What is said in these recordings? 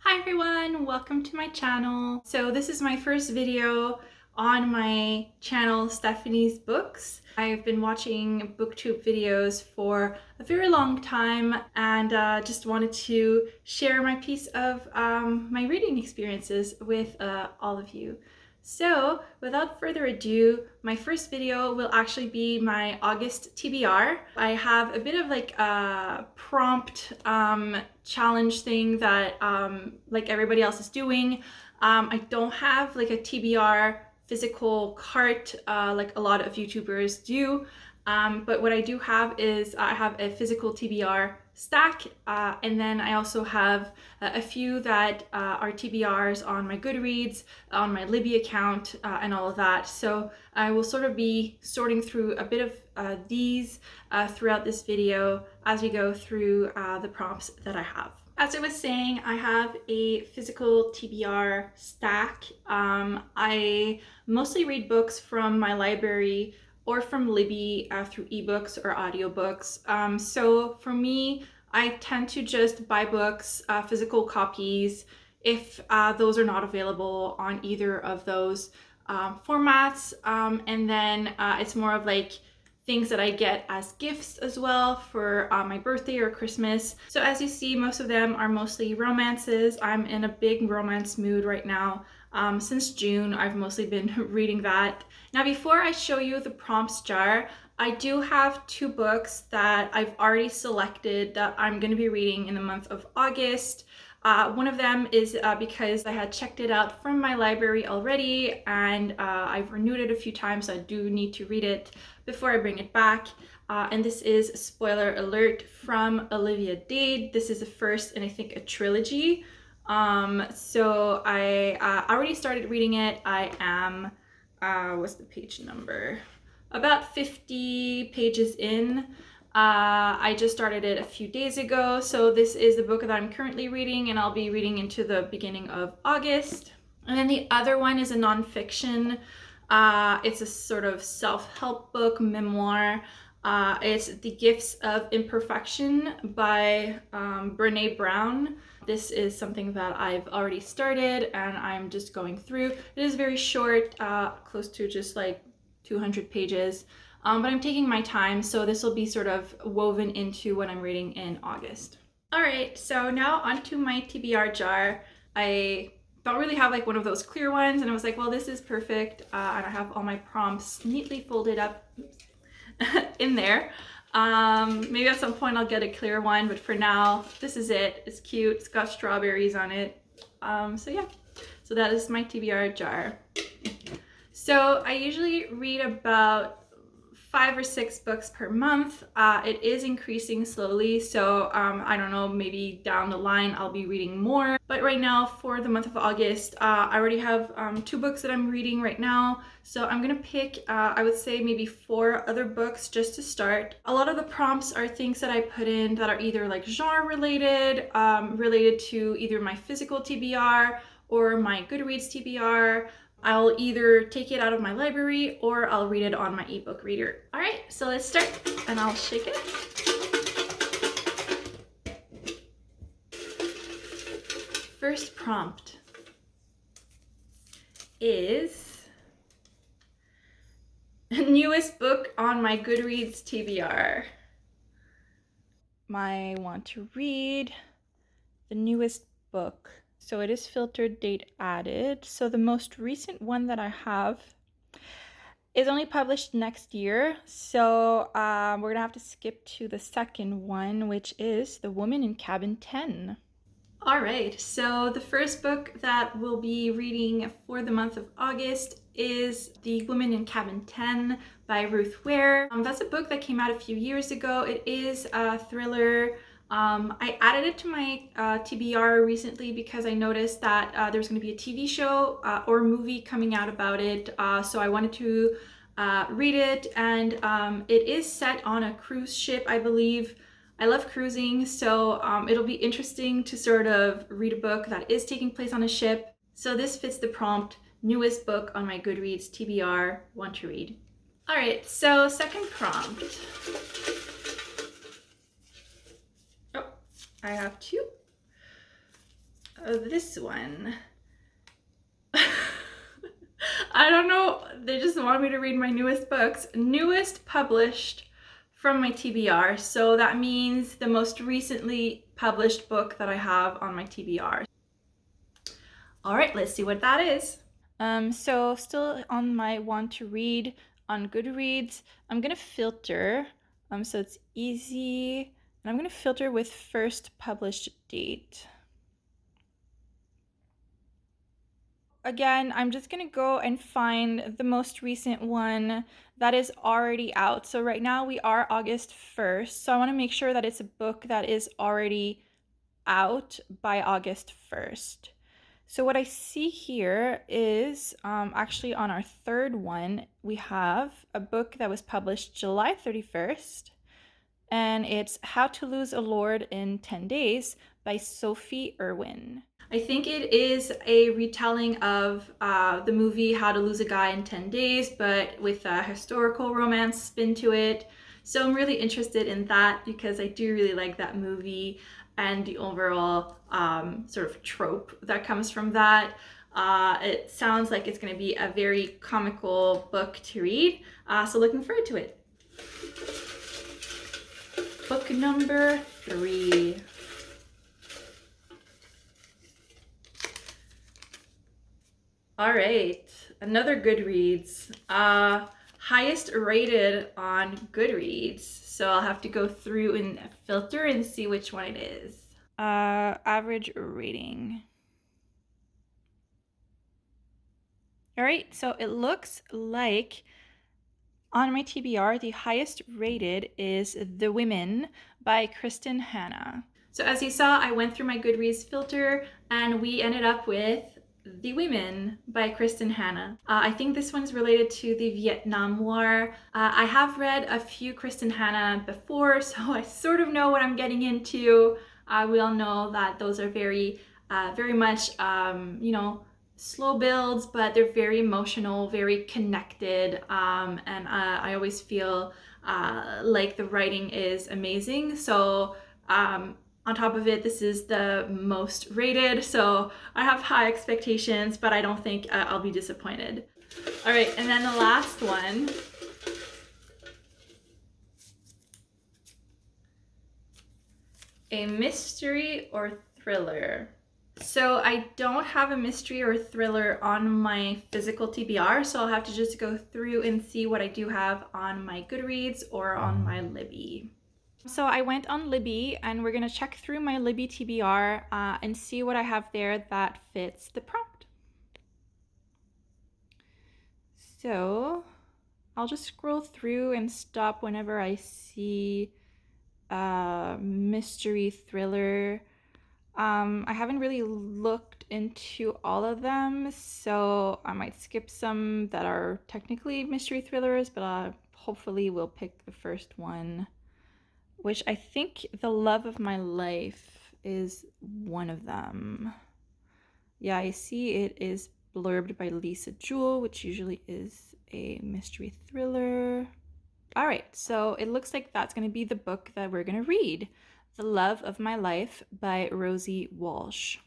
Hi everyone, welcome to my channel. So this is my first video on my channel, Stephanie's Books. I've been watching booktube videos for a very long time and just wanted to share my piece of my reading experiences with all of you. So without further ado, my first video will actually be my August TBR. I have a bit of like a prompt challenge thing that like everybody else is doing. I don't have like a TBR physical cart like a lot of YouTubers do. But what I do have is I have a physical TBR stack, and then I also have a few that are TBRs on my Goodreads, on my Libby account, and all of that. So I will sort of be sorting through a bit of these throughout this video as we go through the prompts that I have. As I was saying, I have a physical TBR stack. I mostly read books from my library or from Libby through ebooks or audiobooks. So for me, I tend to just buy books, physical copies, if those are not available on either of those formats. And then it's more of like things that I get as gifts as well for my birthday or Christmas. So as you see, most of them are mostly romances. I'm in a big romance mood right now. Since June, I've mostly been reading that. Now, before I show you the prompts jar, I do have two books that I've already selected that I'm going to be reading in the month of August. One of them is because I had checked it out from my library already, and I've renewed it a few times, so I do need to read it before I bring it back. And this is, spoiler alert, from Olivia Dade. This is the first in, I think, a trilogy. So I already started reading it. I am, what's the page number? About 50 pages in. I just started it a few days ago, so this is the book that I'm currently reading, and I'll be reading into the beginning of August. And then the other one is a nonfiction. It's a sort of self-help book, memoir. It's The Gifts of Imperfection by Brene Brown. This is something that I've already started and I'm just going through. It is very short, close to just like 200 pages. But I'm taking my time, so this will be sort of woven into what I'm reading in August. All right, so now onto my TBR jar. I don't really have like one of those clear ones, and I was like, well, this is perfect. And I have all my prompts neatly folded up in there. Maybe at some point I'll get a clear one, but for now, this is it. It's cute. It's got strawberries on it. So yeah, so that is my TBR jar. So I usually read about 5 or 6 books per month. It is increasing slowly, so I don't know, maybe down the line I'll be reading more. But right now, for the month of August, I already have 2 books that I'm reading right now. So I'm gonna pick, I would say maybe 4 other books just to start. A lot of the prompts are things that I put in that are either like genre related, related to either my physical TBR or my Goodreads TBR. I'll either take it out of my library or I'll read it on my ebook reader. All right, so let's start, and I'll shake it. First prompt is newest book on my Goodreads TBR. I want to read the newest book. So it is filtered date added. So the most recent one that I have is only published next year. So we're gonna have to skip to the second one, which is The Woman in Cabin 10. All right, so the first book that we'll be reading for the month of August is The Woman in Cabin 10 by Ruth Ware. That's a book that came out a few years ago. It is a thriller. I added it to my TBR recently because I noticed that there's going to be a TV show or movie coming out about it. So I wanted to read it, and it is set on a cruise ship, I believe. I love cruising, so it'll be interesting to sort of read a book that is taking place on a ship. So this fits the prompt, newest book on my Goodreads TBR, want to read. All right, so second prompt. I have 2. This one. I don't know, they just want me to read my newest books. Newest published from my TBR, so that means the most recently published book that I have on my TBR. All right, let's see what that is. So still on my want to read on Goodreads, I'm gonna filter, so it's easy, and I'm gonna filter with first published date. Again, I'm just gonna go and find the most recent one that is already out. So right now we are August 1st, so I wanna make sure that it's a book that is already out by August 1st. So what I see here is actually on our third one, we have a book that was published July 31st, and it's How to Lose a Lord in 10 Days by Sophie Irwin. I think it is a retelling of the movie How to Lose a Guy in 10 Days, but with a historical romance spin to it. So I'm really interested in that because I do really like that movie and the overall sort of trope that comes from that. It sounds like it's going to be a very comical book to read, so looking forward to it. Book number 3. All right, another Goodreads. Highest rated on Goodreads. So I'll have to go through and filter and see which one it is. Average rating. All right, so it looks like on my TBR, the highest rated is The Women by Kristen Hanna. So as you saw, I went through my Goodreads filter and we ended up with The Women by Kristen Hanna. I think this one's related to the Vietnam War. I have read a few Kristen Hanna before, so I sort of know what I'm getting into. We all know that those are very much, you know, slow builds, but they're very emotional, very connected, and I always feel like the writing is amazing. So on top of it, this is the most rated, so I have high expectations, but I don't think I'll be disappointed. All right, and then the last one. A mystery or thriller. So I don't have a mystery or thriller on my physical TBR, so I'll have to just go through and see what I do have on my Goodreads or on my Libby. So I went on Libby and we're gonna check through my Libby TBR and see what I have there that fits the prompt. So I'll just scroll through and stop whenever I see mystery thriller. I haven't really looked into all of them, so I might skip some that are technically mystery thrillers, but hopefully we'll pick the first one, which I think The Love of My Life is one of them. Yeah, I see it is blurbed by Lisa Jewell, which usually is a mystery thriller. All right, so it looks like that's going to be the book that we're going to read. The Love of My Life by Rosie Walsh.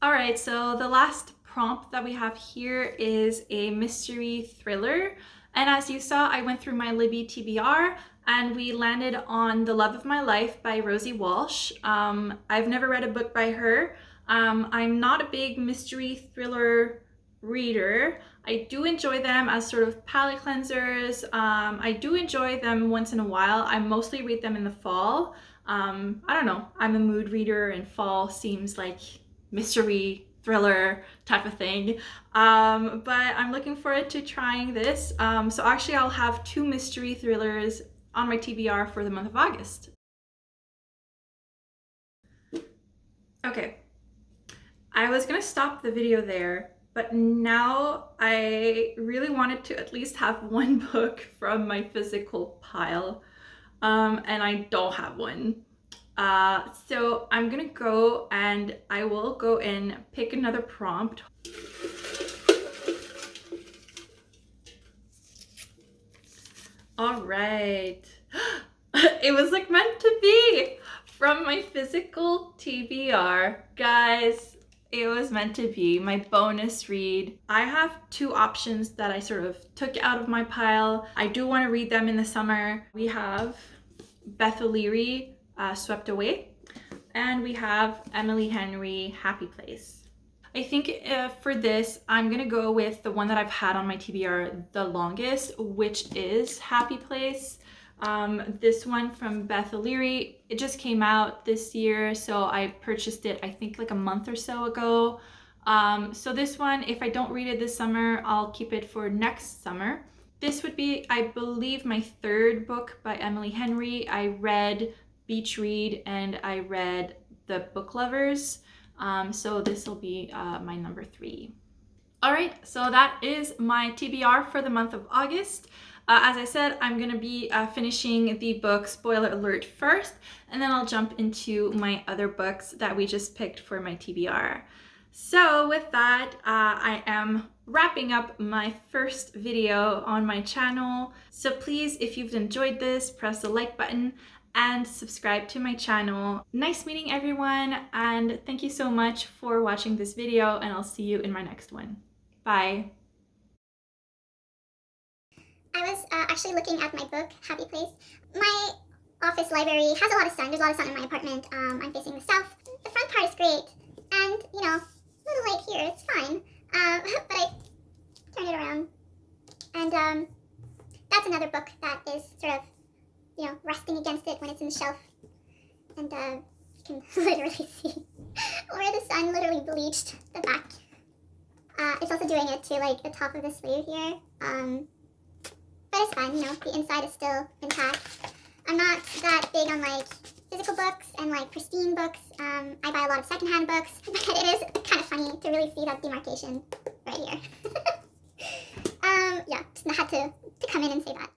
All right, so the last prompt that we have here is a mystery thriller. And as you saw, I went through my Libby TBR and we landed on The Love of My Life by Rosie Walsh. I've never read a book by her. I'm not a big mystery thriller reader. I do enjoy them as sort of palate cleansers. I do enjoy them once in a while. I mostly read them in the fall. I don't know, I'm a mood reader and fall seems like mystery thriller type of thing. But I'm looking forward to trying this. So actually I'll have 2 mystery thrillers on my TBR for the month of August. Okay, I was gonna stop the video there, but now I really wanted to at least have one book from my physical pile, and I don't have one. So I'm gonna go and I will go and pick another prompt. All right. It was like meant to be. From my physical TBR, guys, it was meant to be my bonus read. I have two options that I sort of took out of my pile. I do want to read them in the summer. We have Beth O'Leary, Swept Away, and we have Emily Henry, Happy Place. I think for this, I'm gonna go with the one that I've had on my TBR the longest, which is Happy Place. This one from Beth O'Leary, it just came out this year, so I purchased it I think like a month or so ago. So this one, if I don't read it this summer, I'll keep it for next summer. This would be, I believe, my third book by Emily Henry. I read Beach Read and I read The Book Lovers. So this will be my number 3. All right, so that is my TBR for the month of August. As I said, I'm gonna be finishing the book Spoiler Alert first, and then I'll jump into my other books that we just picked for my TBR. So with that, I am wrapping up my first video on my channel. So please, if you've enjoyed this, press the like button and subscribe to my channel. Nice meeting everyone, and thank you so much for watching this video, and I'll see you in my next one. Bye. I was actually looking at my book, Happy Place. My office library has a lot of sun. There's a lot of sun in my apartment. I'm facing the south. The front part is great, and you know, little light here, it's fine. But I turned it around, and that's another book that is sort of, you know, resting against it when it's in the shelf, and you can literally see where the sun literally bleached the back. It's also doing it to like the top of the sleeve here. But it's fine, you know, the inside is still intact. I'm not that big on like physical books and like pristine books. I buy a lot of secondhand books, but it is kind of funny to really see that demarcation right here. Yeah, just had to come in and say that.